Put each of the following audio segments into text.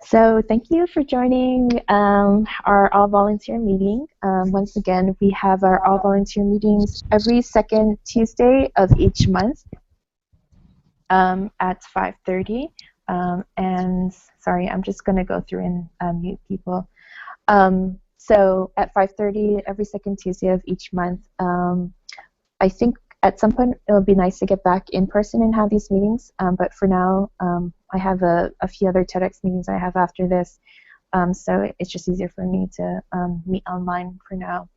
So thank you for joining our all-volunteer meeting. Once again, we have our all-volunteer meetings every second Tuesday of each month at 5:30. And sorry, I'm just going to go through and mute people. So at 5:30 every second Tuesday of each month, I think at some point it'll be nice to get back in person and have these meetings, but for now I have a few other TEDx meetings I have after this, so it's just easier for me to meet online for now.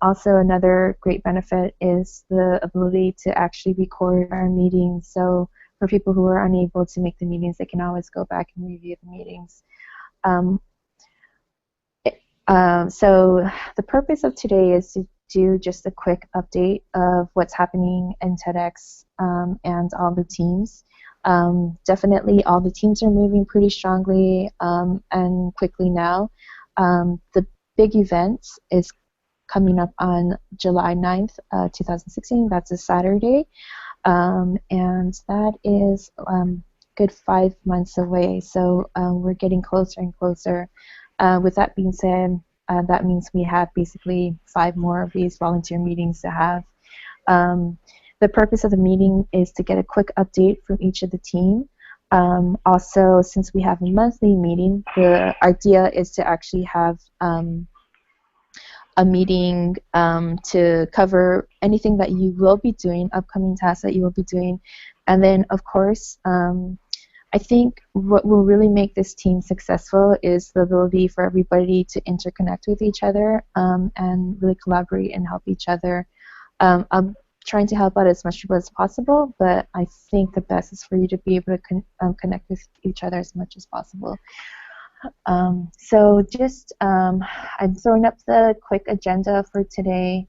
Also, another great benefit is the ability to actually record our meetings, so for people who are unable to make the meetings, they can always go back and review the meetings. So the purpose of today is to do just a quick update of what's happening in TEDx and all the teams. Definitely all the teams are moving pretty strongly and quickly now. The big event is coming up on July 9th, 2016. That's a Saturday. And that is good 5 months away. So we're getting closer and closer. With that being said, that means we have basically 5 more of these volunteer meetings to have. The purpose of the meeting is to get a quick update from each of the team. Also, since we have a monthly meeting, the idea is to actually have a meeting to cover anything that you will be doing, upcoming tasks that you will be doing. And then, of course, I think what will really make this team successful is the ability for everybody to interconnect with each other and really collaborate and help each other. I'm trying to help out as much people as possible, but I think the best is for you to be able to connect with each other as much as possible. So just I'm throwing up the quick agenda for today.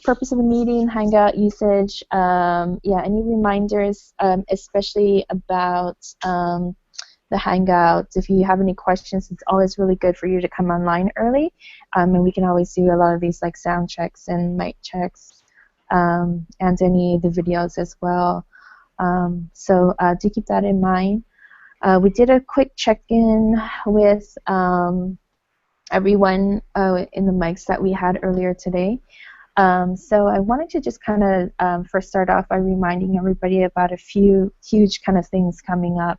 Purpose of the meeting, Hangout usage, yeah, any reminders, especially about the Hangout. If you have any questions, it's always really good for you to come online early, and we can always do a lot of these like sound checks and mic checks, and any of the videos as well. So do keep that in mind. We did a quick check-in with everyone in the mics that we had earlier today. So I wanted to just kind of first start off by reminding everybody about a few huge kind of things coming up.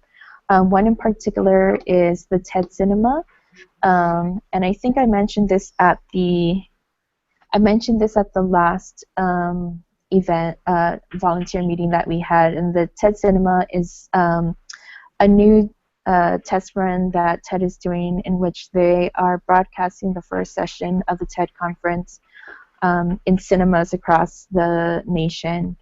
One in particular is the TED Cinema, and I think I mentioned this at the last event volunteer meeting that we had, and the TED Cinema is a new test run that TED is doing, in which they are broadcasting the first session of the TED conference in cinemas across the nation.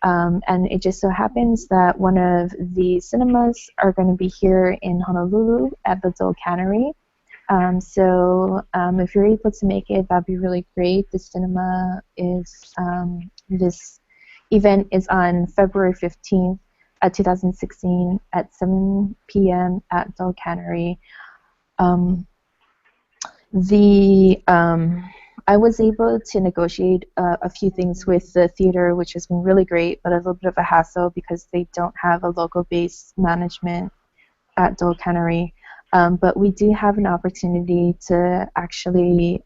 And it just so happens that one of the cinemas are going to be here in Honolulu at the Dole Cannery. So if you're able to make it, that'd be really great. The cinema is, this event is on February 15th, 2016 at 7 p.m. at Dole Cannery. I was able to negotiate a few things with the theater, which has been really great, but a little bit of a hassle because they don't have a local-based management at Dole Cannery. But we do have an opportunity to actually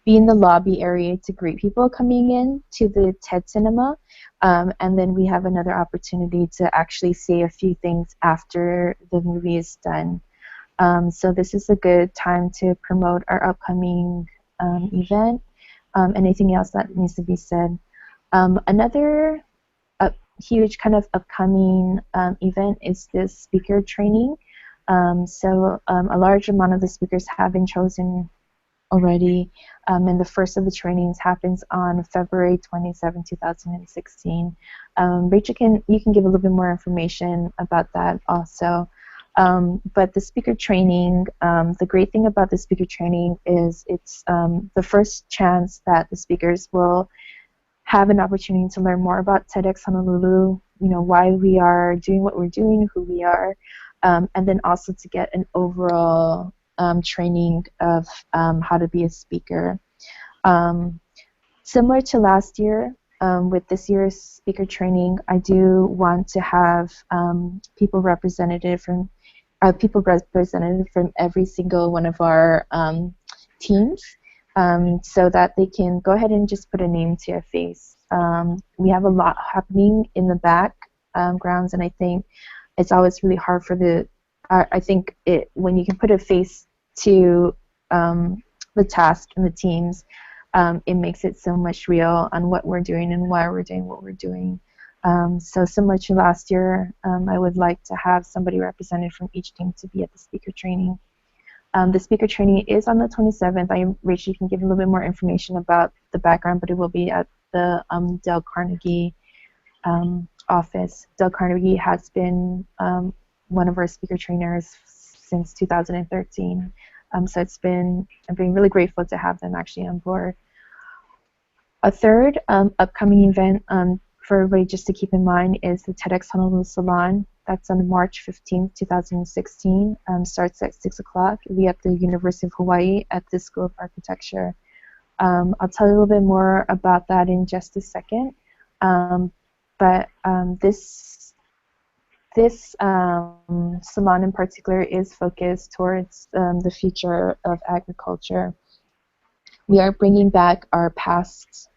be in the lobby area to greet people coming in to the TED Cinema, and then we have another opportunity to actually say a few things after the movie is done. So this is a good time to promote our upcoming event. Anything else that needs to be said? Another huge kind of upcoming event is this speaker training. So a large amount of the speakers have been chosen already, and the first of the trainings happens on February 27, 2016. Rachel, you can give a little bit more information about that also. But the speaker training, the great thing about the speaker training is it's the first chance that the speakers will have an opportunity to learn more about TEDx Honolulu, why we are doing what we're doing, who we are, and then also to get an overall training of how to be a speaker. Similar to last year, with this year's speaker training, I do want to have people represented from people represented from every single one of our teams, so that they can go ahead and just put a name to a face. We have a lot happening in the backgrounds, and I think it's always really hard for I think when you can put a face to the task and the teams, it makes it so much real on what we're doing and why we're doing what we're doing. So similar to last year, I would like to have somebody represented from each team to be at the speaker training. The speaker training is on the 27th. Rachel can give a little bit more information about the background, but it will be at the Dale Carnegie office. Dale Carnegie has been one of our speaker trainers since 2013. So I'm being really grateful to have them actually on board. A third upcoming event for everybody just to keep in mind is the TEDxHNL Salon. That's on March 15th, 2016. Starts at 6 o'clock. It'll be at the University of Hawaii at the School of Architecture. I'll tell you a little bit more about that in just a second. But this salon in particular is focused towards the future of agriculture. We are bringing back our past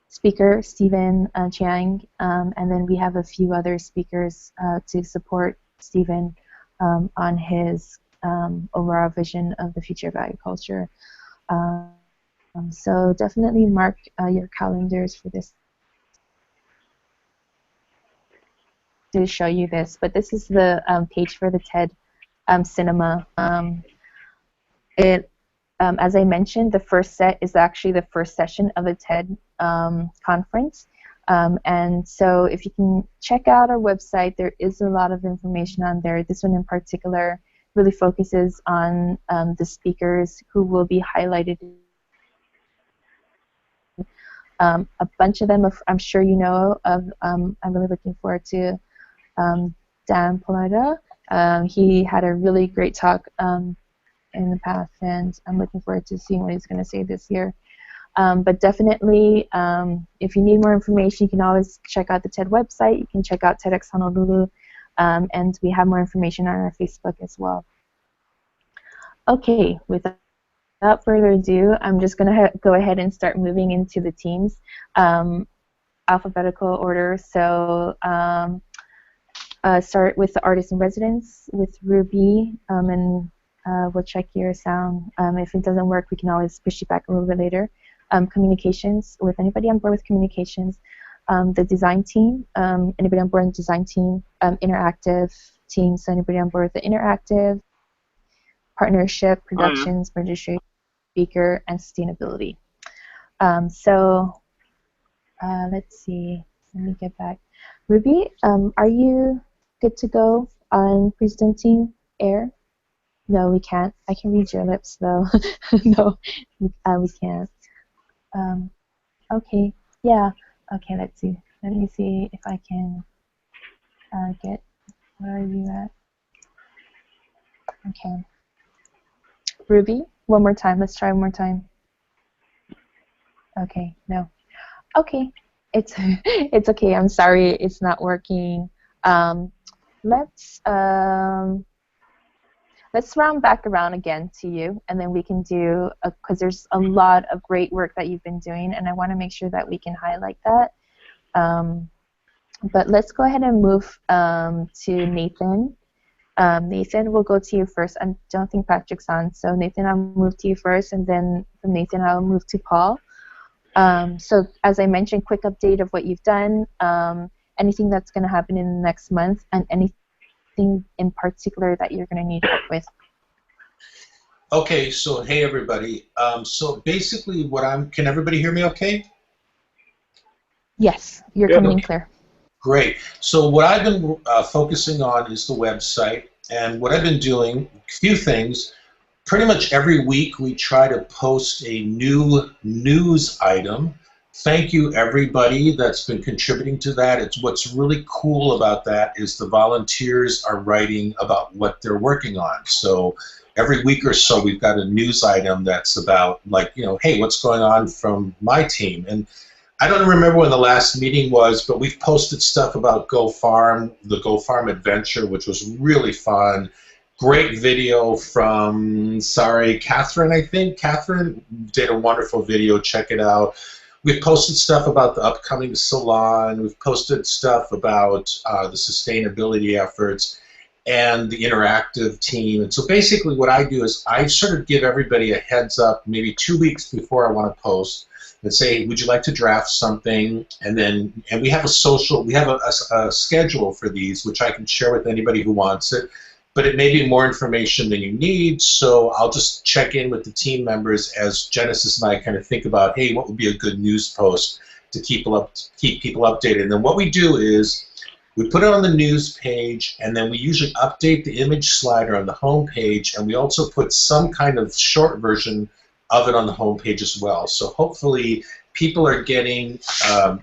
speaker, Stephen Chiang, and then we have a few other speakers to support Stephen on his overall vision of the future of agriculture. So definitely mark your calendars for this to show you this. But this is the page for the TED Cinema. As I mentioned, the first set is actually the first session of the TED conference. And so if you can check out our website, there is a lot of information on there. This one in particular really focuses on the speakers who will be highlighted. A bunch of them, I'm sure you know of. I'm really looking forward to Dan Paletta. He had a really great talk in the past, and I'm looking forward to seeing what he's going to say this year. But definitely, if you need more information, you can always check out the TED website. You can check out TEDx Honolulu, and we have more information on our Facebook as well. Okay, without further ado, I'm just going to go ahead and start moving into the teams, alphabetical order. So start with the artist in residence with Ruby, and we'll check your sound. If it doesn't work, we can always push it back a little bit later. Communications, with anybody on board with communications. The design team, anybody on board with the design team. Interactive team, so anybody on board with the interactive. Partnership, productions, registration, speaker, and sustainability. Let's see. Let me get back. Ruby, are you good to go on presenting air? No, we can't. I can read your lips, though. No, we can't. Okay, yeah. Okay, let's see. Let me see if I can get, where are you at? Okay. Ruby, one more time. Let's try one more time. Okay, no. Okay, it's it's okay. I'm sorry, it's not working. Let's round back around again to you, and then we can do, because there's a lot of great work that you've been doing, and I want to make sure that we can highlight that. But let's go ahead and move to Nathan. Nathan, we'll go to you first. I don't think Patrick's on, so Nathan, I'll move to you first, and then from Nathan, I'll move to Paul. So as I mentioned, quick update of what you've done, anything that's going to happen in the next month, and anything in particular that you're going to need help with. Okay, so hey everybody. So basically can everybody hear me okay? Yes, you're coming in clear. Great. So what I've been focusing on is the website, and what I've been doing, a few things. Pretty much every week we try to post a new news item. Thank you everybody that's been contributing to that. It's what's really cool about that is the volunteers are writing about what they're working on. So every week or so we've got a news item that's about, like, you know, hey, what's going on from my team? And I don't remember when the last meeting was, but we've posted stuff about Go Farm, the Go Farm adventure, which was really fun. Great video from, sorry, Catherine, I think. Catherine did a wonderful video. Check it out. We've posted stuff about the upcoming salon. We've posted stuff about the sustainability efforts and the interactive team. And so basically what I do is I sort of give everybody a heads up maybe 2 weeks before I want to post and say, would you like to draft something? And we have a schedule for these, which I can share with anybody who wants it. But it may be more information than you need, so I'll just check in with the team members as Genesis and I kind of think about, hey, what would be a good news post to keep people updated. And then what we do is we put it on the news page, and then we usually update the image slider on the home page, and we also put some kind of short version of it on the home page as well. So hopefully people are getting the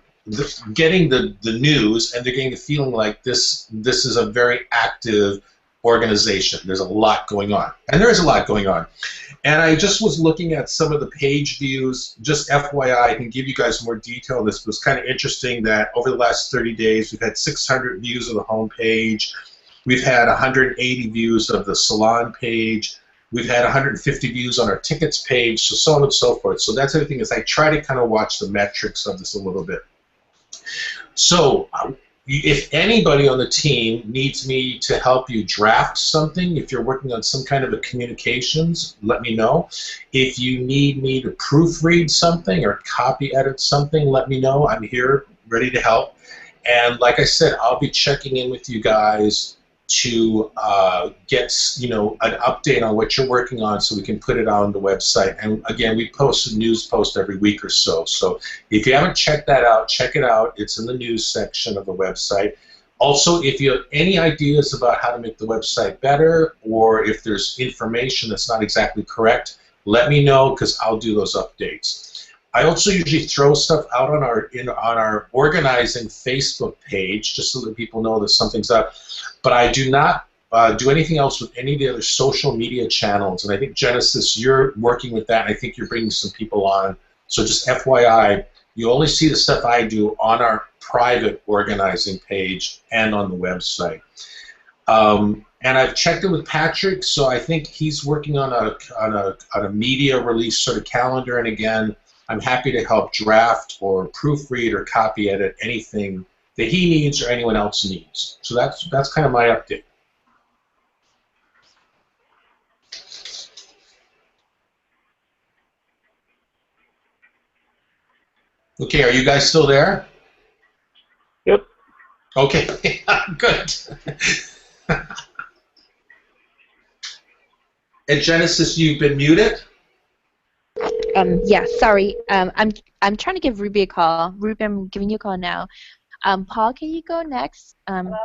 news, and they're getting the feeling like this is a very active organization. There's a lot going on, and there is a lot going on. And I just was looking at some of the page views. Just FYI, I can give you guys more detail. This was kind of interesting that over the last 30 days, we've had 600 views of the home page. We've had 180 views of the salon page. We've had 150 views on our tickets page, so on and so forth. So that's everything. Is I try to kind of watch the metrics of this a little bit. So if anybody on the team needs me to help you draft something, if you're working on some kind of a communications, let me know. If you need me to proofread something or copy edit something, let me know. I'm here, ready to help. And like I said, I'll be checking in with you guys to get an update on what you're working on so we can put it on the website. And again, we post a news post every week or so. So if you haven't checked that out, check it out. It's in the news section of the website. Also, if you have any ideas about how to make the website better, or if there's information that's not exactly correct, let me know, because I'll do those updates. I also usually throw stuff out on our organizing Facebook page, just so that people know that something's up. But I do not do anything else with any of the other social media channels. And I think, Genesis, you're working with that, and I think you're bringing some people on. So just FYI, you only see the stuff I do on our private organizing page and on the website. And I've checked in with Patrick, so I think he's working on a media release sort of calendar. And again, I'm happy to help draft or proofread or copy edit anything that he needs or anyone else needs. So that's kind of my update. Okay, are you guys still there? Yep. Okay, good. And Genesis, you've been muted? Yeah, sorry. I'm trying to give Ruby a call. Ruby, I'm giving you a call now. Paul, can you go next? Hello?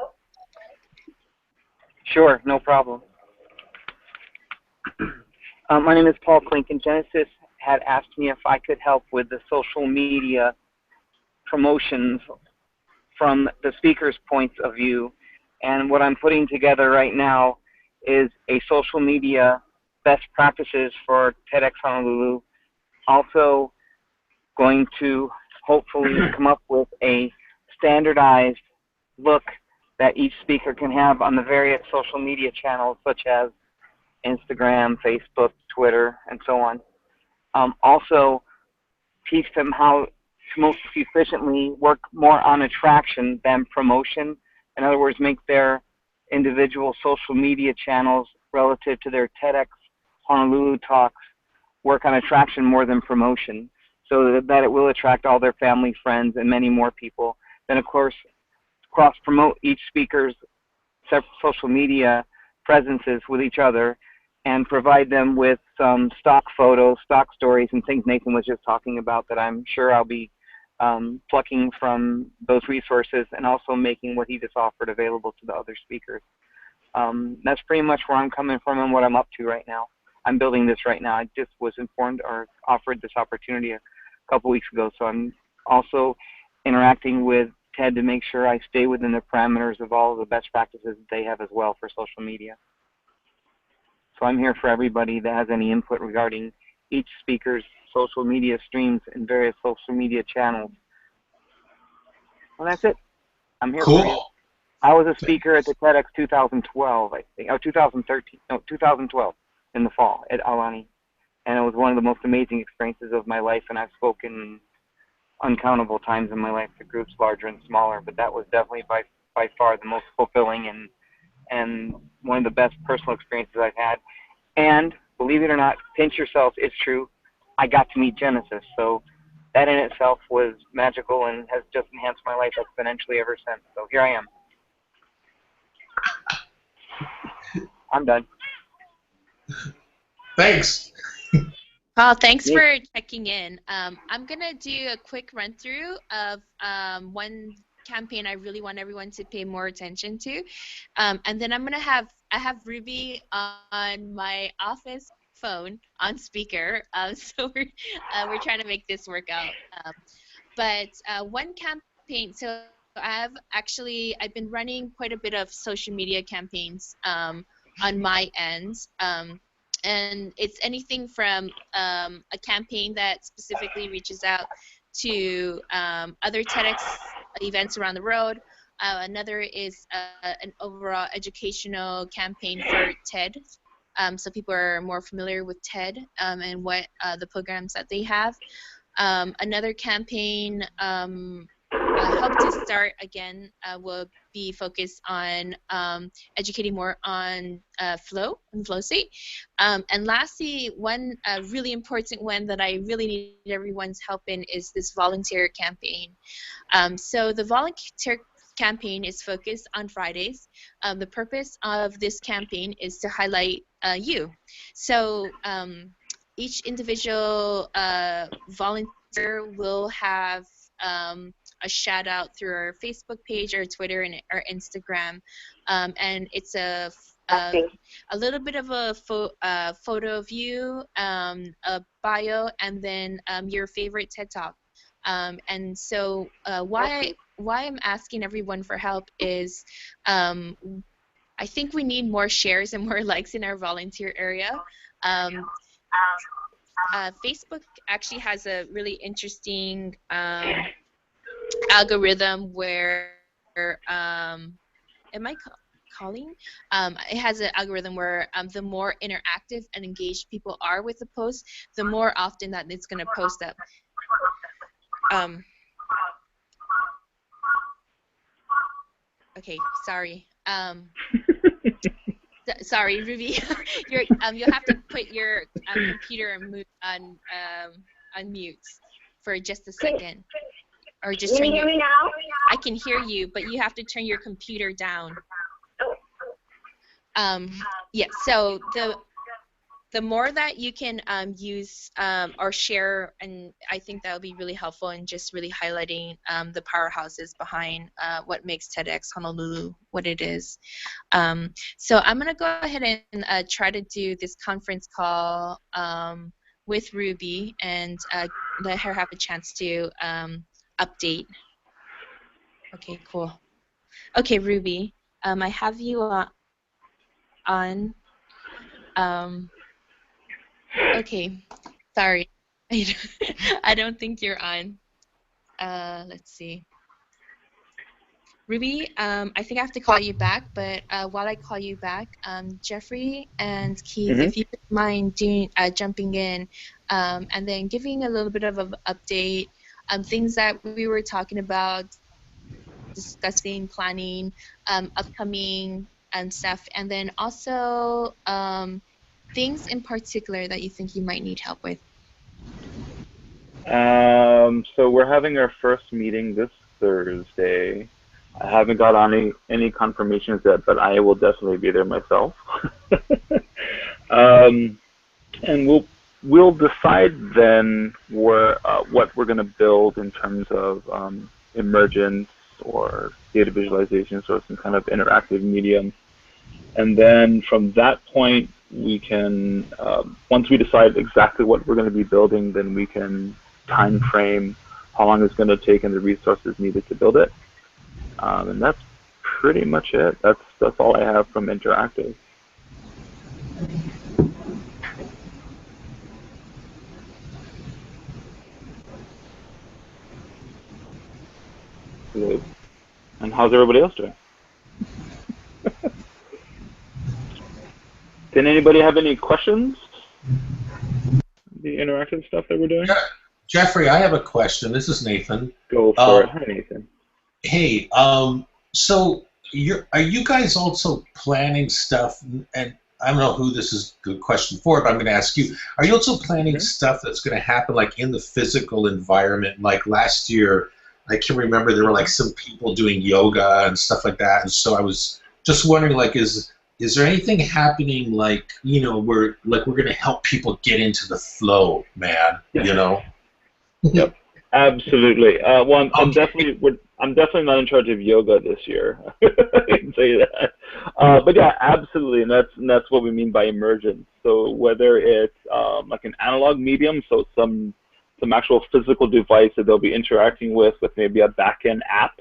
Sure, no problem. My name is Paul Klink, and Genesis had asked me if I could help with the social media promotions from the speaker's point of view. And what I'm putting together right now is a social media best practices for TEDx Honolulu. Also going to hopefully come up with a standardized look that each speaker can have on the various social media channels, such as Instagram, Facebook, Twitter, and so on. Also, teach them how to most efficiently work more on attraction than promotion. In other words, make their individual social media channels relative to their TEDx Honolulu talks work on attraction more than promotion, so that it will attract all their family, friends, and many more people. Then, of course, cross-promote each speaker's social media presences with each other and provide them with some stock photos, stock stories, and things Nathan was just talking about that I'm sure I'll be plucking from those resources, and also making what he just offered available to the other speakers. That's pretty much where I'm coming from and what I'm up to right now. I'm building this right now. I just was informed or offered this opportunity a couple weeks ago, so I'm also interacting with Ted to make sure I stay within the parameters of all of the best practices that they have as well for social media. So I'm here for everybody that has any input regarding each speaker's social media streams and various social media channels Well, that's it. I'm here for you. Cool. I was a speaker at the TEDx 2012, I think, or 2013, no, 2012 in the fall at Alani, and it was one of the most amazing experiences of my life. And I've spoken uncountable times in my life to groups larger and smaller, but that was definitely by far the most fulfilling and one of the best personal experiences I've had. And believe it or not, pinch yourself, it's true, I got to meet Genesis. So that in itself was magical and has just enhanced my life exponentially ever since. So here I am. I'm done. Thanks. Well, thanks for checking in. I'm going to do a quick run through of one campaign I really want everyone to pay more attention to. And then I have Ruby on my office phone on speaker. So we're trying to make this work out. But one campaign, so I've been running quite a bit of social media campaigns on my end. And it's anything from a campaign that specifically reaches out to other TEDx events around the world. Another is an overall educational campaign for TED. So people are more familiar with TED and what the programs that they have. Another campaign Hope to Start again will be focused on educating more on flow and flow state. And lastly, one really important one that I really need everyone's help in is this volunteer campaign. So the volunteer campaign is focused on Fridays. The purpose of this campaign is to highlight you. So each individual volunteer will have a shout out through our Facebook page or Twitter and our Instagram, and it's a little bit of a photo of you, a bio, and then your favorite TED Talk. And so why I'm asking everyone for help is I think we need more shares and more likes in our volunteer area. Facebook actually has a really interesting algorithm where am I calling? It has an algorithm where the more interactive and engaged people are with the post, the more often that it's going to post up. Okay, sorry. Sorry, Ruby. You'll have to put your computer on mute for just a second, or just turn your. Can you hear me now? I can hear you, but you have to turn your computer down. Yeah. So the more that you can use or share, and I think that will be really helpful in just really highlighting the powerhouses behind what makes TEDx Honolulu what it is. So I'm going to go ahead and try to do this conference call with Ruby and let her have a chance to update. Okay, cool. Okay, Ruby, I have you on. Okay, sorry. I don't think you're on. Let's see. Ruby, I think I have to call you back, but while I call you back, Jeffrey and Keith, if you don't mind jumping in and then giving a little bit of an update, things that we were talking about, discussing, planning, upcoming stuff, and then also things in particular that you think you might need help with. So we're having our first meeting this Thursday. I haven't got any confirmations yet, but I will definitely be there myself. And we'll decide then what we're going to build in terms of emergence or data visualization, so some kind of interactive medium. And then from that point, we can, once we decide exactly what we're going to be building, then we can time frame how long it's going to take and the resources needed to build it. And that's pretty much it. That's all I have from Interactive. Good. And how's everybody else doing? Did anybody have any questions? The interactive stuff that we're doing? Yeah. Jeffrey, I have a question. This is Nathan. Go for it. Hi, Nathan. Hey, so are you guys also planning stuff? And I don't know who this is a good question for, but I'm going to ask you. Are you also planning stuff that's going to happen like in the physical environment? Like last year, I can remember there were like some people doing yoga and stuff like that. And so I was just wondering, like, is there anything happening like, you know, where like we're going to help people get into the flow, man? You know? Yep, absolutely. Well, I'm Okay. definitely not in charge of yoga this year. I can tell you that. But yeah, absolutely, and that's what we mean by emergence. So whether it's like an analog medium, so some actual physical device that they'll be interacting with maybe a back-end app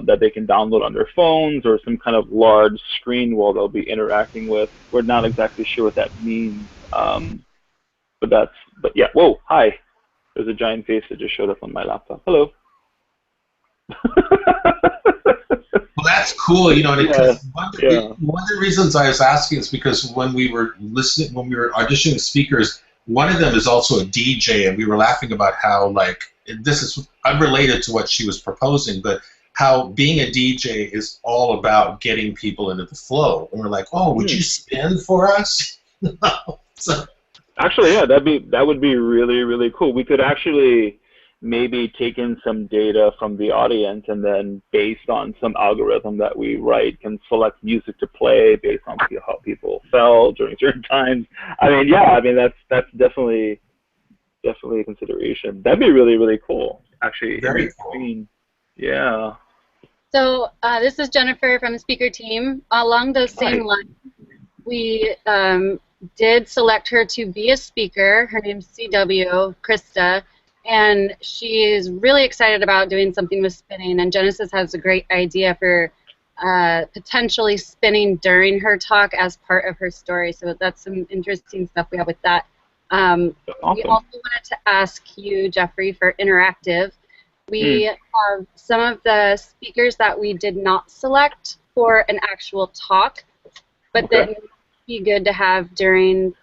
that they can download on their phones, or some kind of large screen wall they'll be interacting with. We're not exactly sure what that means, but yeah. Whoa, hi. There's a giant face that just showed up on my laptop. Hello. Well, that's cool, you know, Yeah, because yeah. one of the reasons I was asking is because when we were auditioning speakers, one of them is also a DJ, and we were laughing about how, like, this is unrelated to what she was proposing, but how being a DJ is all about getting people into the flow. And we're like, oh, would you spin for us? So, Actually, yeah, that would be really, really cool. We could actually maybe take in some data from the audience, and then based on some algorithm that we write, can select music to play based on how people felt during certain times. I mean, yeah, I mean that's definitely a consideration. That'd be really, really cool. Actually, in very cool. between, yeah. So this is Jennifer from the speaker team. Along those same Hi. lines, we did select her to be a speaker. Her name's CW, Krista, and she is really excited about doing something with spinning. And Genesis has a great idea for potentially spinning during her talk as part of her story. So that's some interesting stuff we have with that. We Awesome. also wanted to ask you, Jeffrey, for interactive. We have some of the speakers that we did not select for an actual talk, but that would be good to have during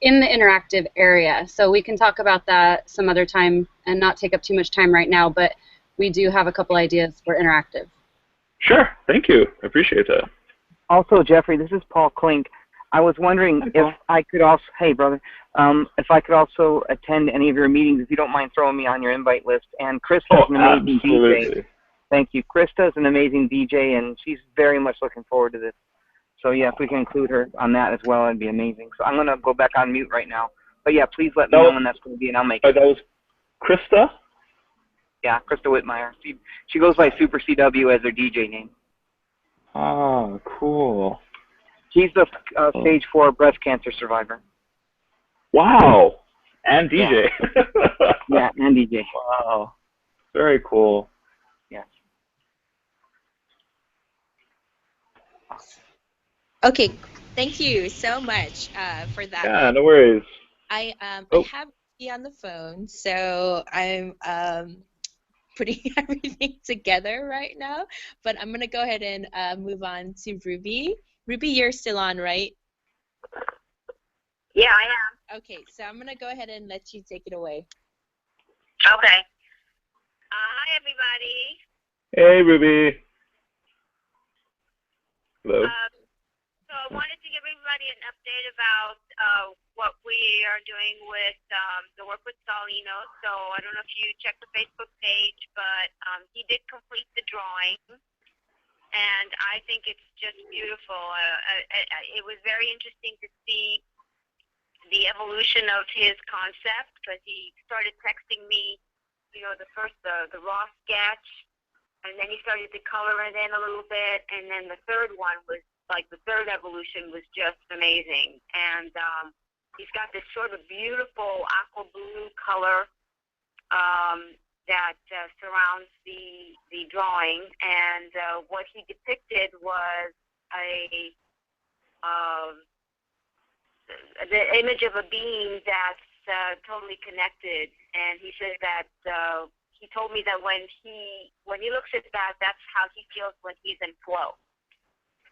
in the interactive area. So we can talk about that some other time and not take up too much time right now, but we do have a couple ideas for interactive. Sure. Thank you. I appreciate that. Also, Jeffrey, this is Paul Klink. I was wondering if I could also, hey brother, if I could also attend any of your meetings, if you don't mind throwing me on your invite list. And Krista's an amazing DJ. Thank you. Krista's an amazing DJ, and she's very much looking forward to this. So yeah, if we can include her on that as well, it'd be amazing. So I'm gonna go back on mute right now. But yeah, please let me know when that's going to be, and I'll make it. That was Krista? Yeah, Krista Whitmire. She goes by Super CW as her DJ name. Ah, cool. She's the stage 4 breast cancer survivor. Wow. And DJ. Yeah, and DJ. Wow. Very cool. Yes. Okay, thank you so much for that. Yeah, no worries. I have Ruby on the phone, so I'm putting everything together right now. But I'm gonna go ahead and move on to Ruby. Ruby, you're still on, right? Yeah, I am. Okay, so I'm gonna go ahead and let you take it away. Okay. Hi, everybody. Hey, Ruby. Hello. So I wanted to give everybody an update about what we are doing with the work with Salino. So I don't know if you checked the Facebook page, but he did complete the drawing, and I think it's just beautiful. It was very interesting to see the evolution of his concept, because he started texting me, you know, the raw sketch, and then he started to color it in a little bit, and then the third one was like the third evolution was just amazing. And he's got this sort of beautiful aqua blue color that surrounds the drawing, and what he depicted was the image of a being that's totally connected. And he said that he told me that when he looks at that, that's how he feels when he's in flow.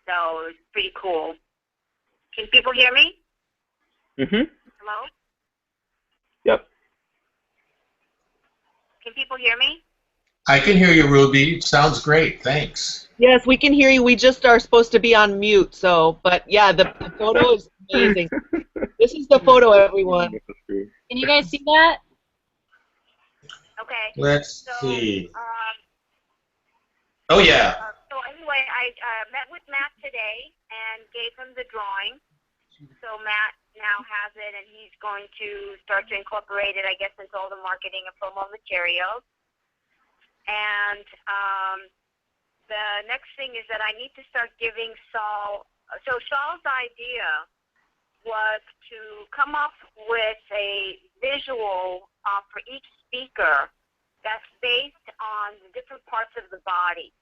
So it's pretty cool. Can people hear me? Hello? Yep. Can people hear me? I can hear you, Ruby. Sounds great. Thanks. Yes, we can hear you. We just are supposed to be on mute. So, but yeah, the photo is amazing. This is the photo, everyone. Can you guys see that? Okay. Let's So, see. Oh, yeah. So anyway, I met with Matt today and gave him the drawing. So Matt now has it, and he's going to start to incorporate it, I guess, into all the marketing and promo materials. And the next thing is that I need to start giving Saul. So Saul's idea was to come up with a visual for each speaker that's based on the different parts of the body.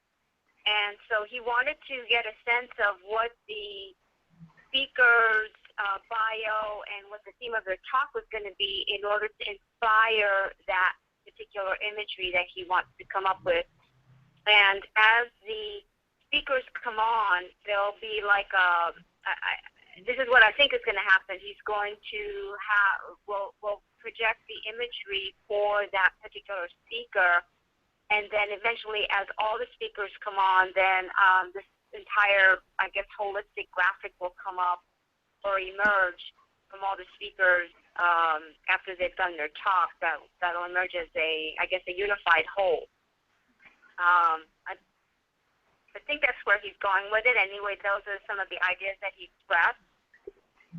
And so he wanted to get a sense of what the speaker's bio and what the theme of their talk was going to be in order to inspire that particular imagery that he wants to come up with. And as the speakers come on, there'll be like this is what I think is going to happen. He's going to will project the imagery for that particular speaker, and then eventually, as all the speakers come on, then this entire, I guess, holistic graphic will come up or emerge from all the speakers after they've done their talk. That'll emerge as I guess, a unified whole. I think that's where he's going with it. Anyway, those are some of the ideas that he expressed.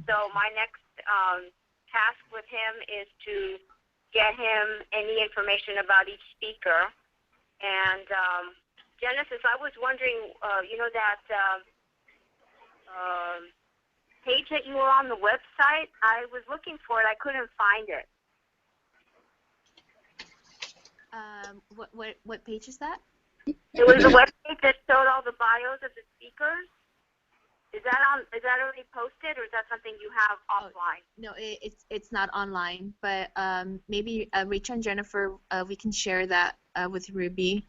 So my next task with him is to get him any information about each speaker. And Genesis, I was wondering, you know, that page that you were on the website, I was looking for it. I couldn't find it. What page is that? It was a website that showed all the bios of the speakers. Is that already posted, or is that something you have offline? No, it's not online, but maybe Rachel and Jennifer, we can share that with Ruby.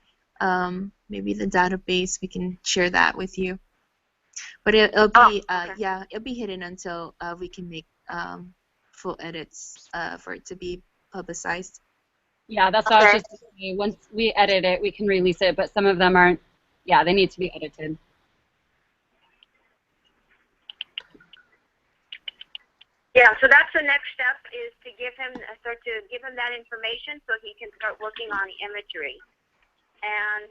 Maybe the database, we can share that with you. But it'll be okay. yeah, it'll be hidden until we can make full edits for it to be publicized. Yeah, that's what I was just going to say. Once we edit it, we can release it, but some of them aren't. Yeah, they need to be edited. Yeah, so that's the next step, is to start to give him that information so he can start working on the imagery. And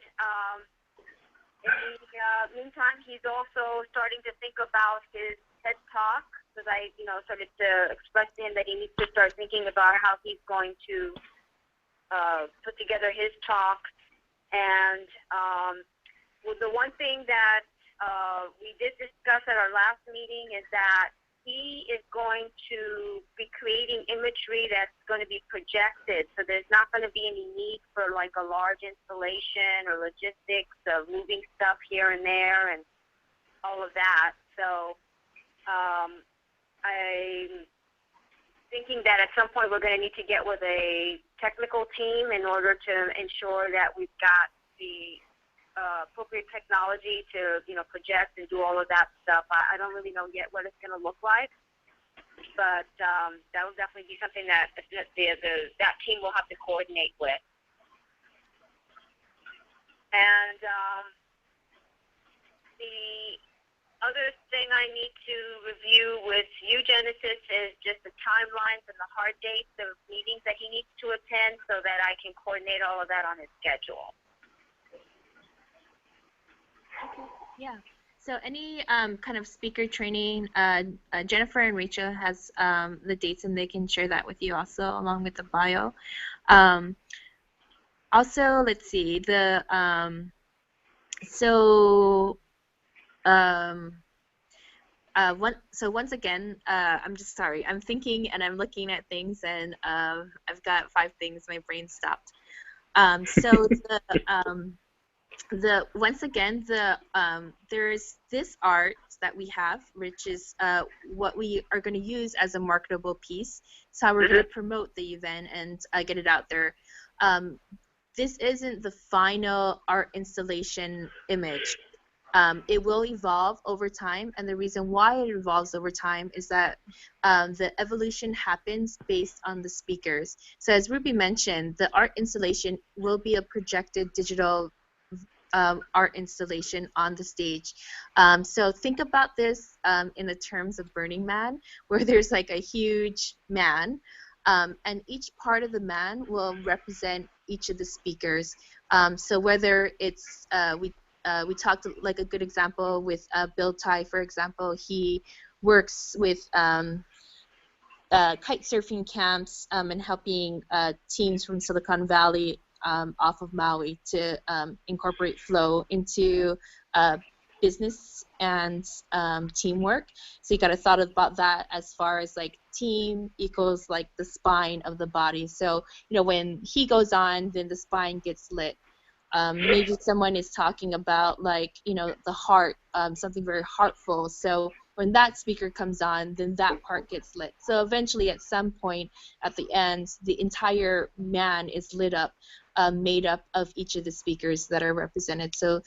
in the meantime, he's also starting to think about his TED Talk, because I, started to express to him that he needs to start thinking about how he's going to put together his talk. And the one thing that we did discuss at our last meeting is that he is going to be creating imagery that's going to be projected. So there's not going to be any need for like a large installation or logistics of moving stuff here and there and all of that. So I'm thinking that at some point we're going to need to get with a technical team in order to ensure that we've got the appropriate technology to, project and do all of that stuff. I don't really know yet what it's going to look like, but that will definitely be something that that team will have to coordinate with. And the other thing I need to review with you, Genesis, is just the timelines and the hard dates of meetings that he needs to attend so that I can coordinate all of that on his schedule. Okay. Yeah. So any kind of speaker training, Jennifer and Rachel has the dates, and they can share that with you also, along with the bio. Also, let's see, once again, I'm just sorry. I'm thinking and I'm looking at things, and I've got 5 things. My brain stopped. Once again, there's this art that we have, which is what we are going to use as a marketable piece. So how we're going to promote the event and get it out there. this isn't the final art installation image. It will evolve over time, and the reason why it evolves over time is that the evolution happens based on the speakers. So as Ruby mentioned, the art installation will be a projected digital art installation on the stage. So think about this in the terms of Burning Man, where there's like a huge man, and each part of the man will represent each of the speakers. So whether it's we talked like a good example with Bill Tai, for example. He works with kite surfing camps and helping teams from Silicon Valley off of Maui to incorporate flow into business and teamwork. So you got to thought about that as far as like team equals like the spine of the body. So when he goes on, then the spine gets lit. Maybe someone is talking about like the heart, something very heartful. So when that speaker comes on, then that part gets lit. So eventually, at some point at the end, the entire man is lit up, made up of each of the speakers that are represented. So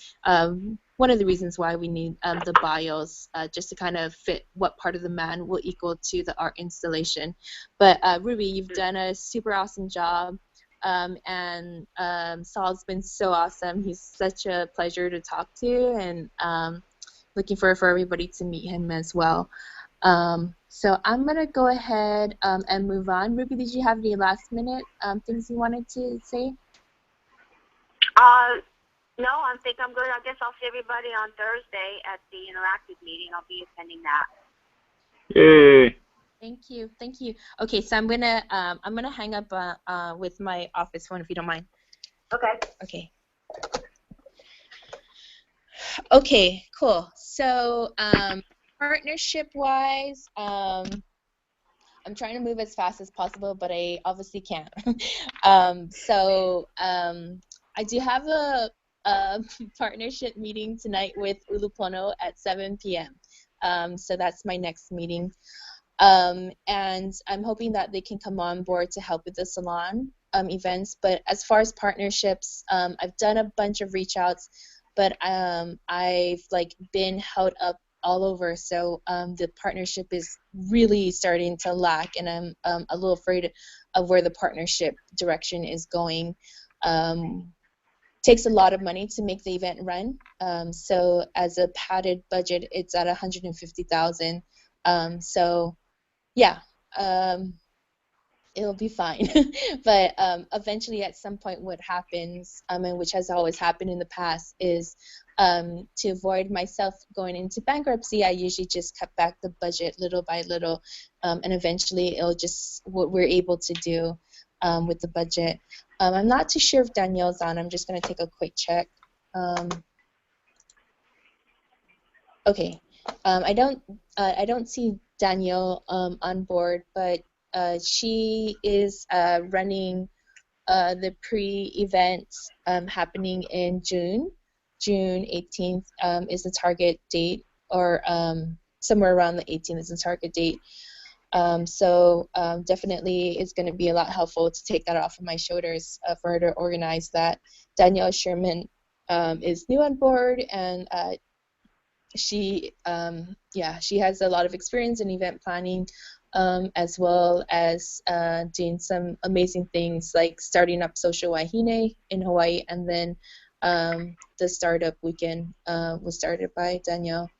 one of the reasons why we need the bios, just to kind of fit what part of the man will equal to the art installation. But Ruby, you've done a super awesome job. And Saul's been so awesome. He's such a pleasure to talk to, and looking forward for everybody to meet him as well. So I'm going to go ahead and move on. Ruby, did you have any last minute things you wanted to say? No, I think I'm good. I guess I'll see everybody on Thursday at the interactive meeting. I'll be attending that. Yay! Thank you, thank you. Okay, so I'm gonna hang up with my office phone if you don't mind. Okay. Okay. Okay, cool. So partnership-wise, I'm trying to move as fast as possible, but I obviously can't. I do have a partnership meeting tonight with Ulupono at 7 p.m. So that's my next meeting. And I'm hoping that they can come on board to help with the salon events. But as far as partnerships, I've done a bunch of reach outs, but I've like been held up all over. So the partnership is really starting to lack, and I'm a little afraid of where the partnership direction is going. Takes a lot of money to make the event run. So as a padded budget, it's at $150,000. So yeah, it'll be fine. But eventually, at some point, what happens, and which has always happened in the past, is to avoid myself going into bankruptcy, I usually just cut back the budget little by little, and eventually it'll just what we're able to do with the budget. I'm not too sure if Danielle's on. I'm just going to take a quick check. Okay. I don't see Danielle on board, but she is running the pre-event happening in June. June 18th is the target date, or somewhere around the 18th is the target date. So definitely it's going to be a lot helpful to take that off of my shoulders for her to organize that. Danielle Sherman is new on board, and she has a lot of experience in event planning, as well as doing some amazing things like starting up Social Wahine in Hawaii, and then the startup weekend was started by Danielle.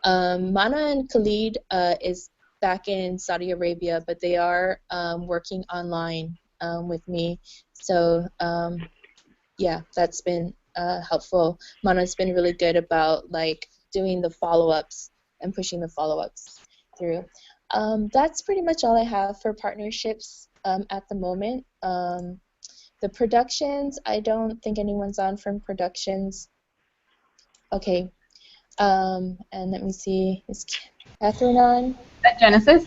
Mana and Khalid is back in Saudi Arabia, but they are working online with me. So yeah, that's been helpful. Mana's been really good about like doing the follow-ups and pushing the follow-ups through. That's pretty much all I have for partnerships at the moment. The productions, I don't think anyone's on from productions. Okay. And let me see, is Catherine on? Genesis?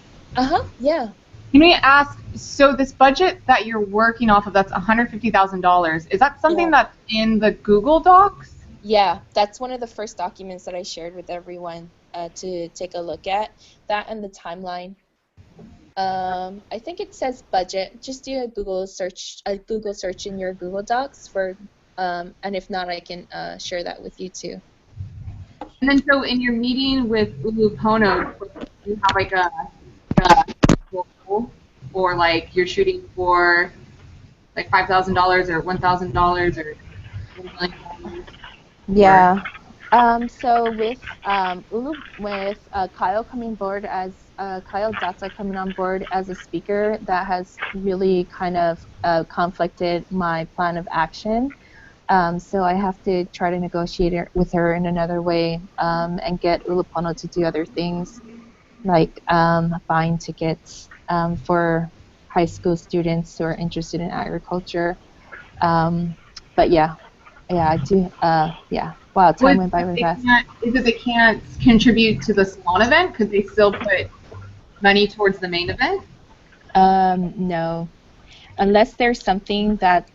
Yeah. Can we ask, so this budget that you're working off of, that's $150,000, is that something that's in the Google Docs? Yeah, that's one of the first documents that I shared with everyone to take a look at, that and the timeline. I think it says budget. Just do a Google search in your Google Docs for, and if not, I can share that with you too. And then, so in your meeting with Ulupono, do you have like a goal, or like you're shooting for like $5,000 or $1,000 or $1 million? Yeah. So with Kyle coming board as Kyle Data coming on board as a speaker, that has really kind of conflicted my plan of action. So I have to try to negotiate it with her in another way, and get Ulupono to do other things, like buying tickets for high school students who are interested in agriculture. But yeah, I do. Yeah. Wow, time went by really fast. Is it they can't contribute to the salon event? Could they still put money towards the main event? No, unless there's something that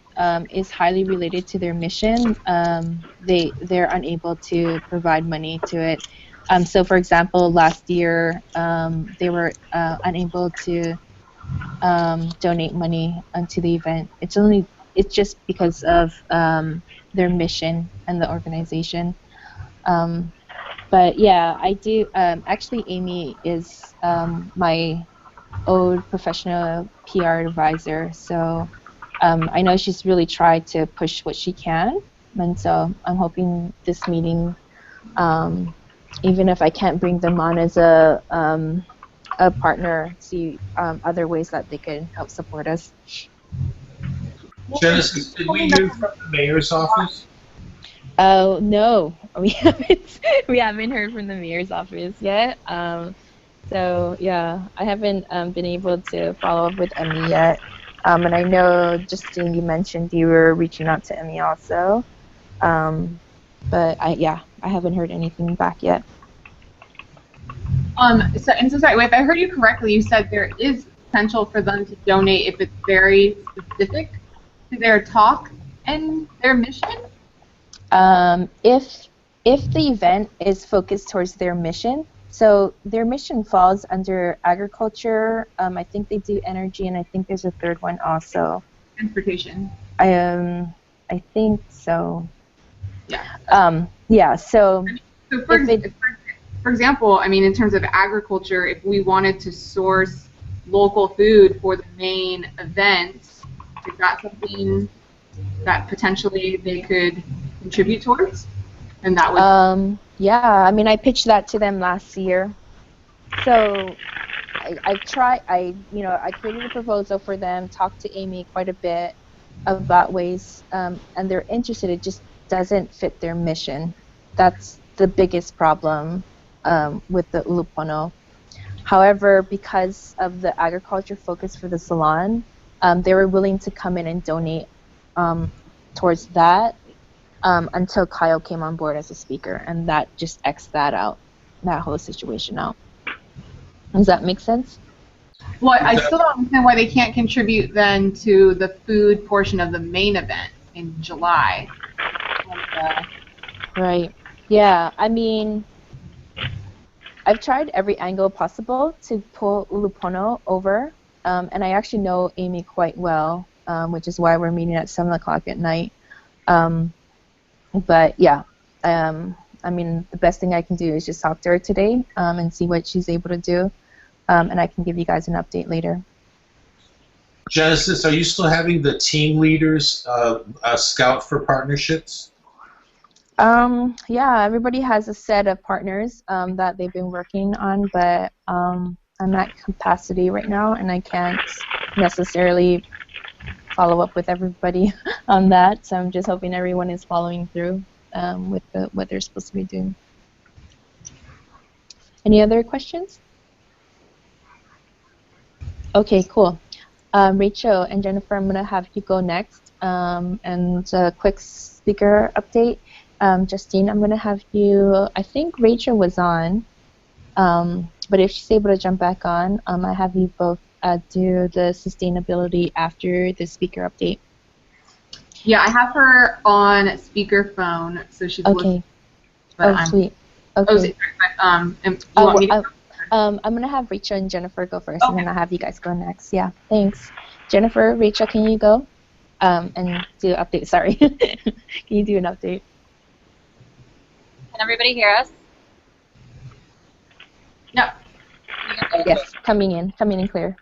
is highly related to their mission, they're unable to provide money to it. So, for example, last year they were unable to donate money to the event. It's just because of their mission and the organization. But yeah, I do. Actually, Amy is my old professional PR advisor, so I know she's really tried to push what she can, and so I'm hoping this meeting, even if I can't bring them on as a partner, see other ways that they can help support us. Genesis, did we hear from the mayor's office? Oh no, we haven't heard from the mayor's office yet. So yeah, I haven't been able to follow up with Emmy yet. And I know, Justine, you mentioned you were reaching out to Emmy also. But I haven't heard anything back yet. So sorry, if I heard you correctly, you said there is potential for them to donate if it's very specific to their talk and their mission? If the event is focused towards their mission, so their mission falls under agriculture. I think they do energy, and I think there's a third one also. Transportation. I think so. Yeah. Yeah. So for example, I mean, in terms of agriculture, if we wanted to source local food for the main event, is that something that potentially they could contribute towards? And that would. Yeah, I mean, I pitched that to them last year. So I created a proposal for them, talked to Amy quite a bit about ways, and they're interested. It just doesn't fit their mission. That's the biggest problem with the Ulupono. However, because of the agriculture focus for the salon, they were willing to come in and donate towards that until Kyle came on board as a speaker, and that just X'd that whole situation out. Does that make sense? Well, I still don't understand why they can't contribute then to the food portion of the main event in July. Right. Yeah, I mean, I've tried every angle possible to pull Ulupono over, and I actually know Amy quite well, which is why we're meeting at 7 o'clock at night. But yeah, I mean, the best thing I can do is just talk to her today and see what she's able to do, and I can give you guys an update later. Genesis, are you still having the team leaders scout for partnerships? Yeah, everybody has a set of partners that they've been working on, but I'm at capacity right now, and I can't necessarily follow up with everybody on that. So I'm just hoping everyone is following through with what they're supposed to be doing. Any other questions? Okay, cool. Rachel and Jennifer, I'm going to have you go next. And a quick speaker update. Justine, I'm going to have you, I think Rachel was on, but if she's able to jump back on, I have you both do the sustainability after the speaker update. Yeah, I have her on speakerphone, so she's okay. listening. Sweet. Okay. You want me to I'm going to have Rachel and Jennifer go first, and then I'll have you guys go next. Yeah, thanks. Jennifer, Rachel, can you go and do an update? Sorry. Can you do an update? Can everybody hear us? Yep. Yes, coming in clear.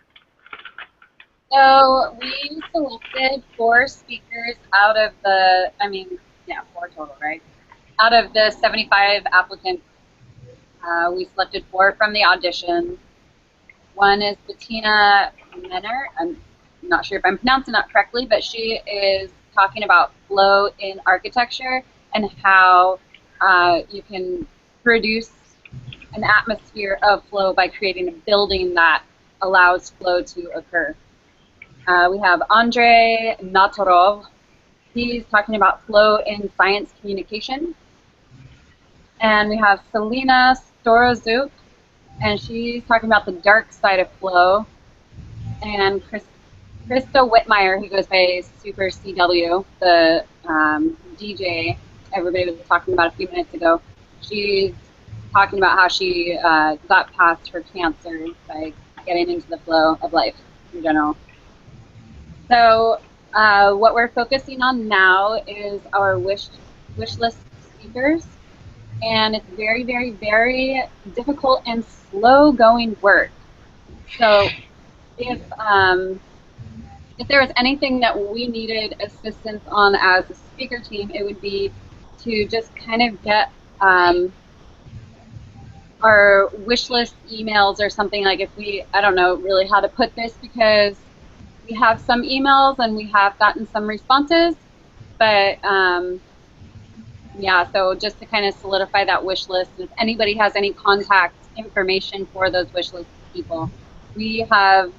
So we selected 4 speakers out of the, 4 total, right? Out of the 75 applicants, we selected 4 from the audition. One is Bettina Menner. I'm not sure if I'm pronouncing that correctly, but she is talking about flow in architecture and how you can produce an atmosphere of flow by creating a building that allows flow to occur. We have Andrei Natorov. He's talking about flow in science communication. And we have Selena Storozuk, and she's talking about the dark side of flow. And Krista Whitmire, who goes by Super CW, the DJ everybody was talking about a few minutes ago, she's talking about how she got past her cancer by getting into the flow of life in general. So what we're focusing on now is our wish list speakers, and it's very, very, very difficult and slow-going work. So if there was anything that we needed assistance on as a speaker team, it would be to just kind of get our wish list emails or something, like if I don't know really how to put this, because we have some emails and we have gotten some responses, but yeah, so just to kind of solidify that wish list, if anybody has any contact information for those wish list people. We have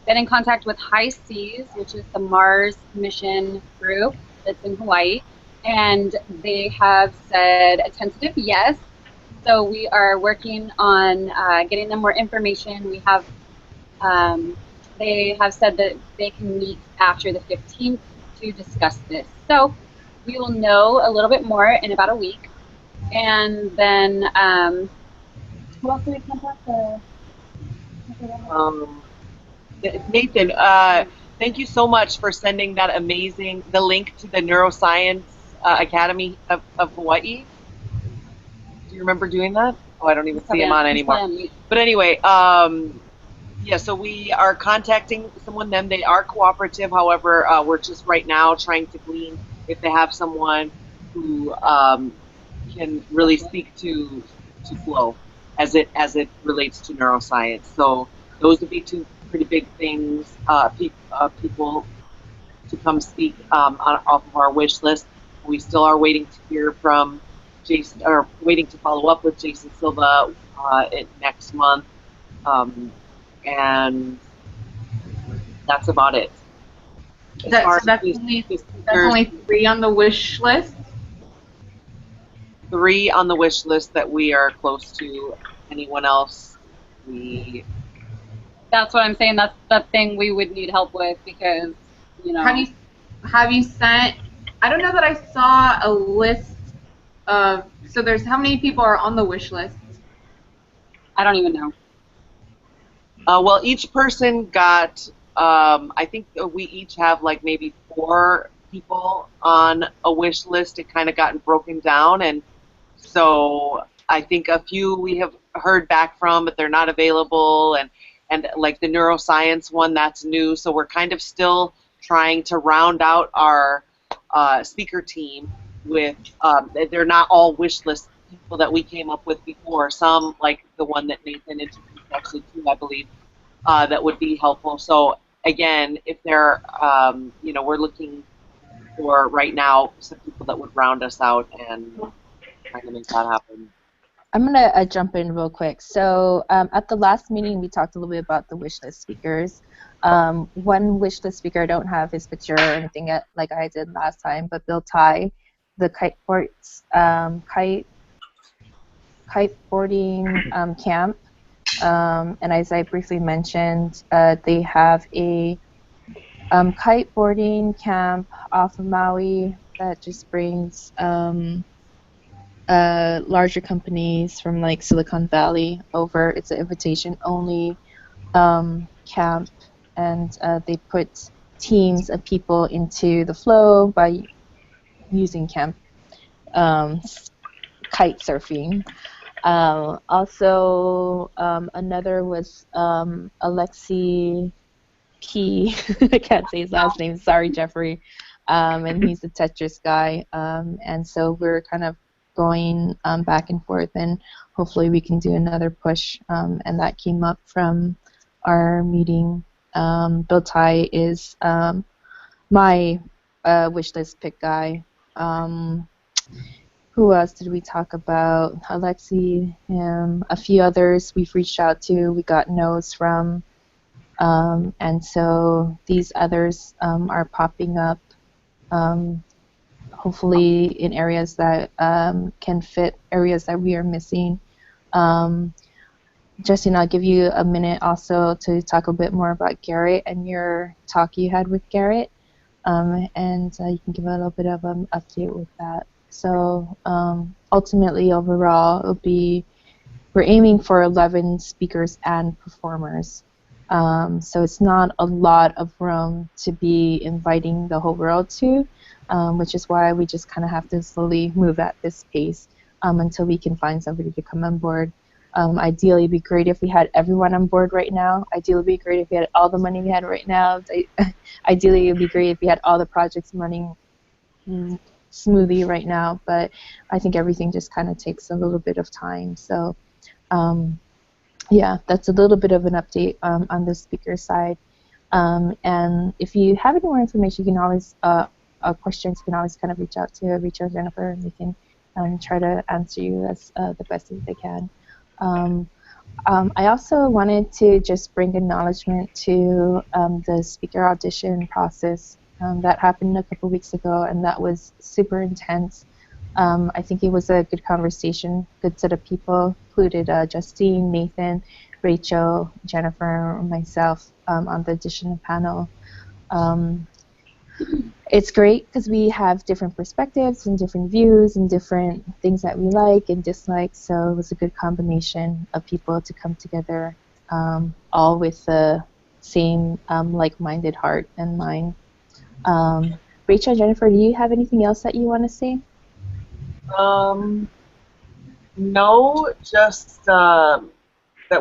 been in contact with High Seas, which is the Mars mission group that's in Hawaii, and they have said a tentative yes. So we are working on getting them more information. We have they have said that they can meet after the 15th to discuss this. So we will know a little bit more in about a week. And then, who else do we contact? Nathan, thank you so much for sending that the link to the Neuroscience Academy of Hawaii. Do you remember doing that? Oh, I don't even see him on anymore. But anyway, yeah, so we are contacting someone. Then they are cooperative. However, we're just right now trying to glean if they have someone who can really speak to flow as it relates to neuroscience. So those would be 2 pretty big things. People to come speak off of our wish list. We still are waiting to hear from Jason, or waiting to follow up with Jason Silva next month. And that's about it. That's only 3 on the wish list? 3 on the wish list that we are close to. Anyone else? That's what I'm saying. That's the thing we would need help with, because, you know. Have you sent? I don't know that I saw a list of. So there's how many people are on the wish list? I don't even know. Well, each person got. I think we each have like maybe 4 people on a wish list. It kind of gotten broken down, and so I think a few we have heard back from, but they're not available, and like the neuroscience one, that's new. So we're kind of still trying to round out our speaker team with. They're not all wish list people that we came up with before. Some, like the one that Nathan introduced, actually 2, I believe, that would be helpful. So again, if they're, we're looking for right now some people that would round us out and trying to make that happen. I'm going to jump in real quick. So at the last meeting, we talked a little bit about the wish list speakers. One wish list speaker, I don't have his picture or anything yet, like I did last time, but Bill Ty, the kiteboarding camp. And as I briefly mentioned, they have a kiteboarding camp off of Maui that just brings larger companies from like Silicon Valley over. It's an invitation-only camp, and they put teams of people into the flow by using camp kite surfing. Also, another was Alexi P. I can't say his last name. Sorry, Jeffrey. And he's the Tetris guy. And so we're kind of going back and forth, and hopefully we can do another push. And that came up from our meeting. Bill Ty is my wish list pick guy. Who else did we talk about? Alexi, him, a few others we've reached out to. We got no's from. And so these others are popping up, hopefully in areas that can fit areas that we are missing. Justin, I'll give you a minute also to talk a bit more about Garrett and your talk you had with Garrett, and you can give a little bit of an update with that. So ultimately, overall, it'll be, we're aiming for 11 speakers and performers. So it's not a lot of room to be inviting the whole world to, which is why we just kind of have to slowly move at this pace until we can find somebody to come on board. Ideally, it'd be great if we had everyone on board right now. Ideally, it'd be great if we had all the money we had right now. Ideally, it'd be great if we had all the projects running smoothly right now, but I think everything just kind of takes a little bit of time. So yeah, that's a little bit of an update on the speaker side. And if you have any more information, you can always, questions, you can always kind of reach out to Jennifer, and we can try to answer you as the best as they can. I also wanted to just bring acknowledgement to the speaker audition process that happened a couple weeks ago, and that was super intense. I think it was a good conversation, good set of people, included Justine, Nathan, Rachel, Jennifer, myself on the audition panel. It's great because we have different perspectives and different views and different things that we like and dislike, so it was a good combination of people to come together, all with the same like-minded heart and mind. Rachel, Jennifer, do you have anything else that you want to say? No, just that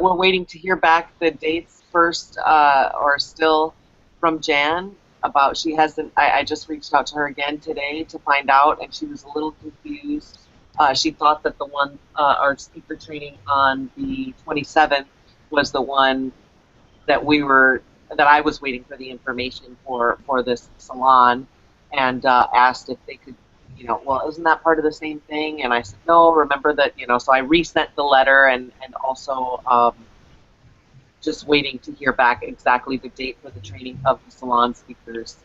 we're waiting to hear back the dates first, or still from Jan about, she hasn't, I just reached out to her again today to find out, and she was a little confused. She thought that the one, our speaker training on the 27th was the one that I was waiting for the information for this salon, and asked if they could, well, isn't that part of the same thing? And I said, no, remember that, so I resent the letter, and also just waiting to hear back exactly the date for the training of the salon speakers.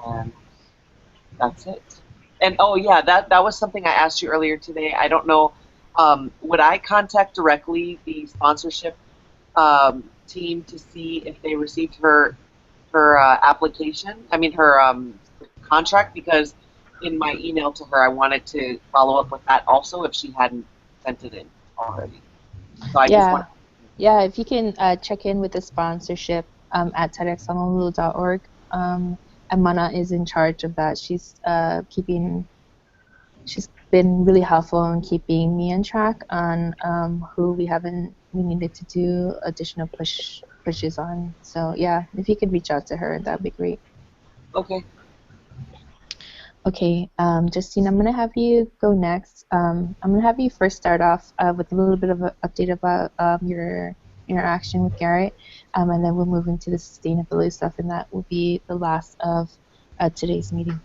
And that's it. And oh yeah, that was something I asked you earlier today. I don't know, would I contact directly the sponsorship team to see if they received her application? I mean her contract, because in my email to her, I wanted to follow up with that also if she hadn't sent it in already. So I just want. Yeah, if you can check in with the sponsorship at TEDxHNL.org. And Mana is in charge of that. She's been really helpful in keeping me on track on who we needed to do additional pushes on. So yeah, if you could reach out to her, that'd be great. Okay. Okay, Justine, I'm going to have you go next. I'm going to have you first start off with a little bit of an update about your interaction with Garrett, and then we'll move into the sustainability stuff, and that will be the last of today's meeting.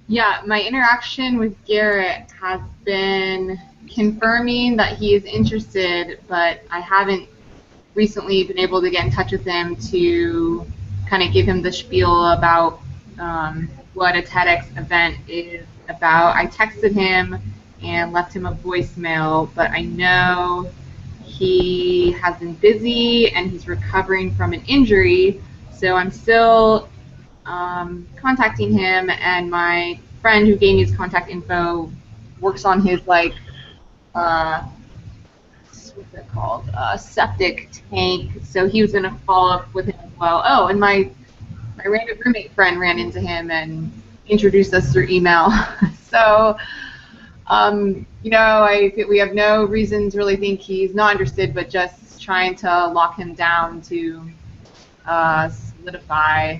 Yeah, my interaction with Garrett has been confirming that he is interested, but I haven't recently been able to get in touch with him to kind of give him the spiel about what a TEDx event is about. I texted him and left him a voicemail, but I know he has been busy and he's recovering from an injury, so I'm still contacting him, and my friend who gave me his contact info works on his like what's it called, septic tank. So he was gonna follow up with him as well. Oh, and my random roommate friend ran into him and introduced us through email. So, we have no reason to really think he's not interested, but just trying to lock him down to solidify,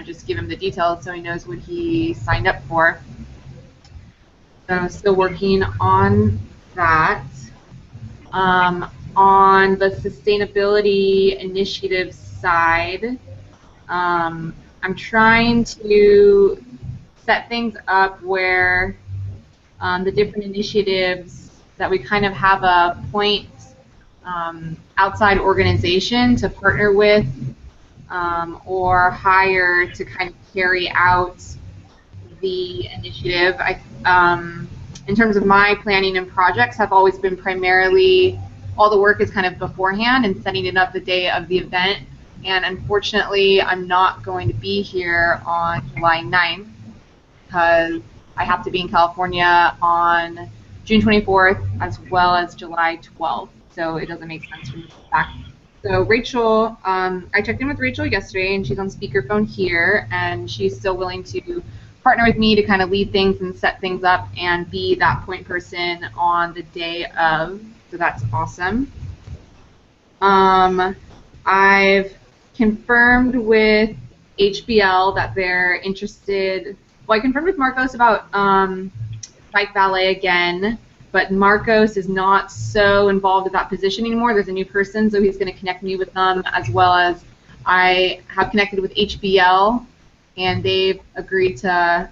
just give him the details so he knows what he signed up for. So still working on that. On the sustainability initiative side, I'm trying to set things up where the different initiatives that we kind of have a point outside organization to partner with or hire to kind of carry out the initiative. In terms of my planning and projects, have always been primarily, all the work is kind of beforehand and setting it up the day of the event. And unfortunately, I'm not going to be here on July 9th because I have to be in California on June 24th as well as July 12th. So it doesn't make sense for me to be back. So Rachel, I checked in with Rachel yesterday, and she's on speakerphone here, and she's still willing to partner with me to kind of lead things and set things up and be that point person on the day of. So that's awesome. I've confirmed with HBL that they're interested. Well, I confirmed with Marcos about bike ballet again, but Marcos is not so involved with that position anymore. There's a new person, so he's going to connect me with them, as well as I have connected with HBL, and they've agreed to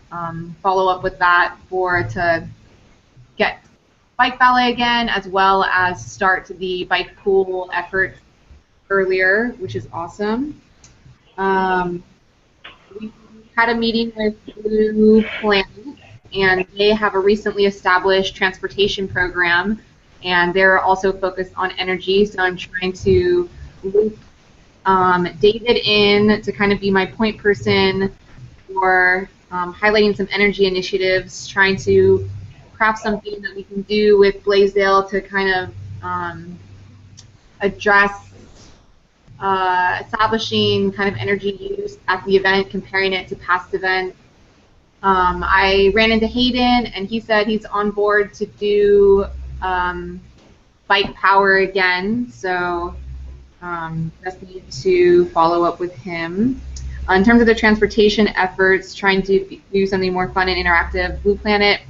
follow up with that to get bike ballet again, as well as start the bike pool effort earlier, which is awesome. We had a meeting with Blue Planet, and they have a recently established transportation program, and they're also focused on energy, so I'm trying to loop David in to kind of be my point person for highlighting some energy initiatives, trying to craft something that we can do with Blaisdell to kind of address establishing kind of energy use at the event, comparing it to past events. I ran into Hayden, and he said he's on board to do bike power again, so just need to follow up with him. In terms of the transportation efforts, trying to do something more fun and interactive, Blue Planet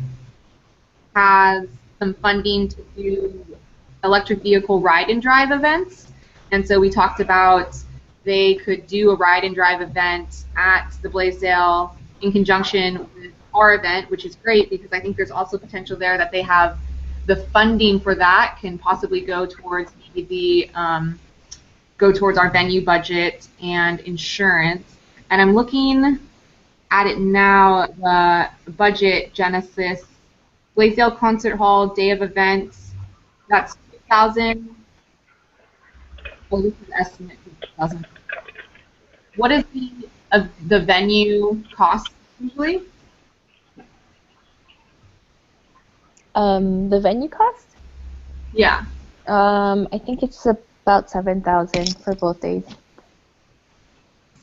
has some funding to do electric vehicle ride and drive events, and so we talked about they could do a ride and drive event at the Blaisdell in conjunction with our event, which is great because I think there's also potential there that they have the funding for that can possibly go towards our venue budget and insurance. And I'm looking at it now, the budget Genesis, Blaisdell Concert Hall, day of events, that's $2,000. Well, this is estimate for $2,000. What is the venue cost usually? The venue cost? Yeah. I think it's about $7,000 for both days.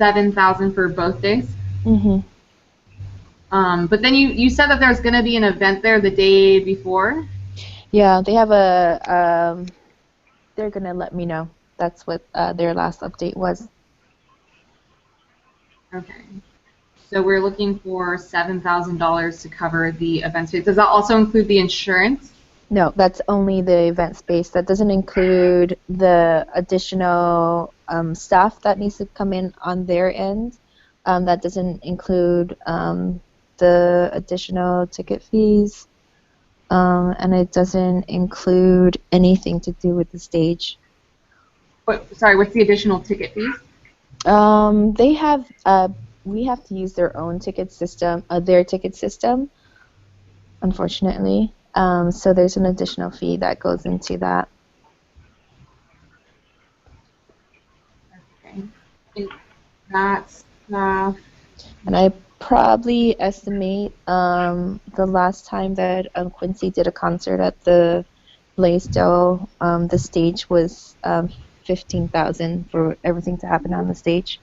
$7,000 for both days? Mm-hmm. But then you said that there's going to be an event there the day before? Yeah, they have they're going to let me know. That's what their last update was. Okay. So we're looking for $7,000 to cover the event space. Does that also include the insurance? No, that's only the event space. That doesn't include the additional staff that needs to come in on their end. That doesn't include the additional ticket fees. And it doesn't include anything to do with the stage. Sorry, what's the additional ticket fees? They have we have to use their own ticket system, their ticket system, unfortunately. So there's an additional fee that goes into that. Okay. That's and I probably estimate the last time that Quincy did a concert at the Blaisdell, the stage was 15,000 for everything to happen on the stage.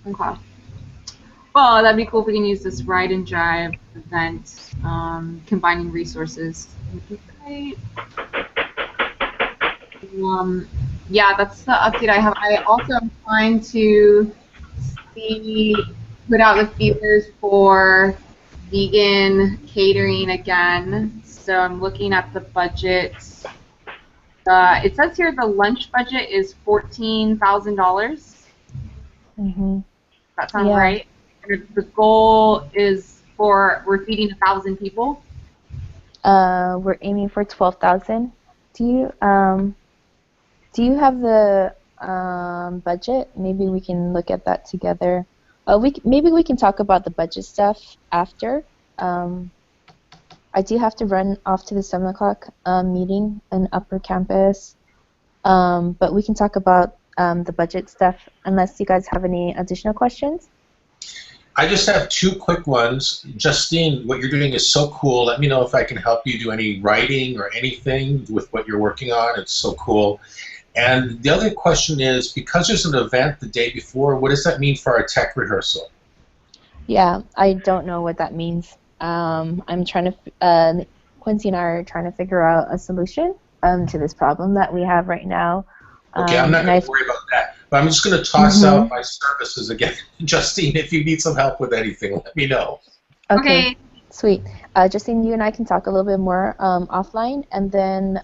Okay. Well, that'd be cool if we can use this ride and drive event, combining resources. Would be great. Yeah, that's the update I have. I also am trying to put out the feelers for vegan catering again. So I'm looking at the budget. It says here the lunch budget is $14,000. Mm-hmm. That sounds right. And the goal is we're feeding 1,000 people. We're aiming for 12,000. Do you have the budget? Maybe we can look at that together. Maybe we can talk about the budget stuff after. I do have to run off to the 7 o'clock meeting in Upper Campus, but we can talk about the budget stuff unless you guys have any additional questions. I just have two quick ones. Justine, what you're doing is so cool. Let me know if I can help you do any writing or anything with what you're working on. It's so cool. And the other question is, because there's an event the day before, what does that mean for our tech rehearsal? Yeah, I don't know what that means. I'm trying to, Quincy and I are trying to figure out a solution to this problem that we have right now. Okay, I'm not going to worry about that. But I'm just going to toss out my services again. Justine, if you need some help with anything, let me know. Okay. Sweet. Justine, you and I can talk a little bit more offline, and then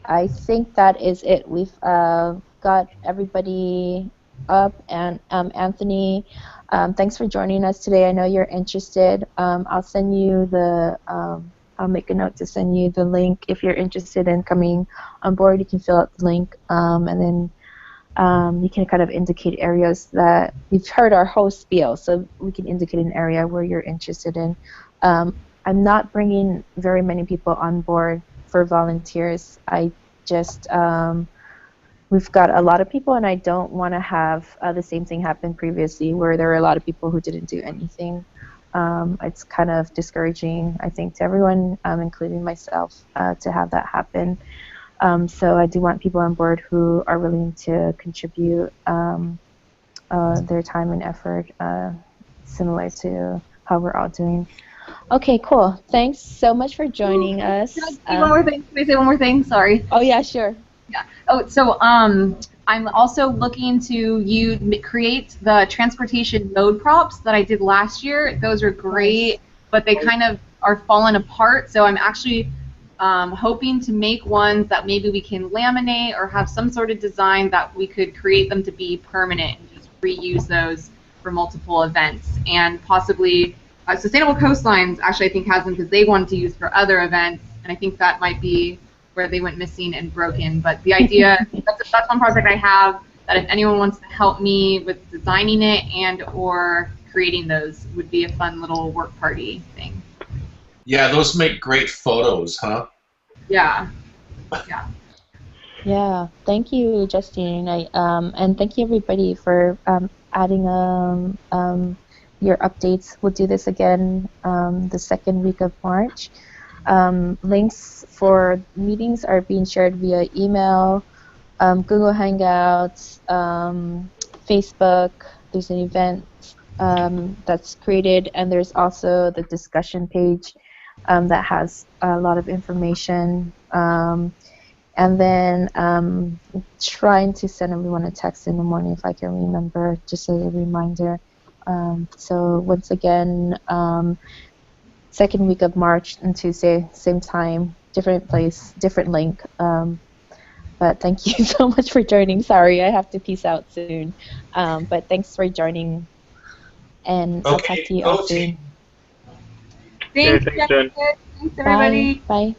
I think that is it. We've got everybody up, and Anthony, thanks for joining us today. I know you're interested. I'll send you the, I'll make a note to send you the link. If you're interested in coming on board, you can fill out the link, and then you can kind of indicate areas that you've heard our whole spiel, so we can indicate an area where you're interested in. I'm not bringing very many people on board for volunteers. I just, we've got a lot of people, and I don't want to have the same thing happen previously where there were a lot of people who didn't do anything. It's kind of discouraging, I think, to everyone, including myself, to have that happen. So I do want people on board who are willing to contribute their time and effort, similar to how we're all doing. Okay, cool. Thanks so much for joining us. Can I say one more thing? Can I say one more thing? Sorry. Oh, yeah, sure. Yeah. Oh, so I'm also looking to create the transportation mode props that I did last year. Those are great, but they kind of are falling apart. So I'm actually hoping to make ones that maybe we can laminate or have some sort of design that we could create them to be permanent and just reuse those for multiple events. And possibly Sustainable Coastlines actually I think has them because they wanted to use for other events, and I think that might be where they went missing and broken. But the idea, that's one project I have, that if anyone wants to help me with designing it and or creating those, would be a fun little work party thing. Yeah, those make great photos, huh? Yeah. Yeah. Yeah. Thank you, Justine. And thank you, everybody, for adding your updates. We'll do this again the second week of March. Links for meetings are being shared via email, Google Hangouts, Facebook. There's an event that's created, and there's also the discussion page that has a lot of information. And then trying to send everyone a text in the morning if I can remember, just as a reminder. So once again, second week of March on Tuesday, same time, different place, different link. But thank you so much for joining. Sorry, I have to peace out soon. But thanks for joining, and I'll talk to you all soon. Thanks, Jen. Thanks, everybody. Bye. Bye.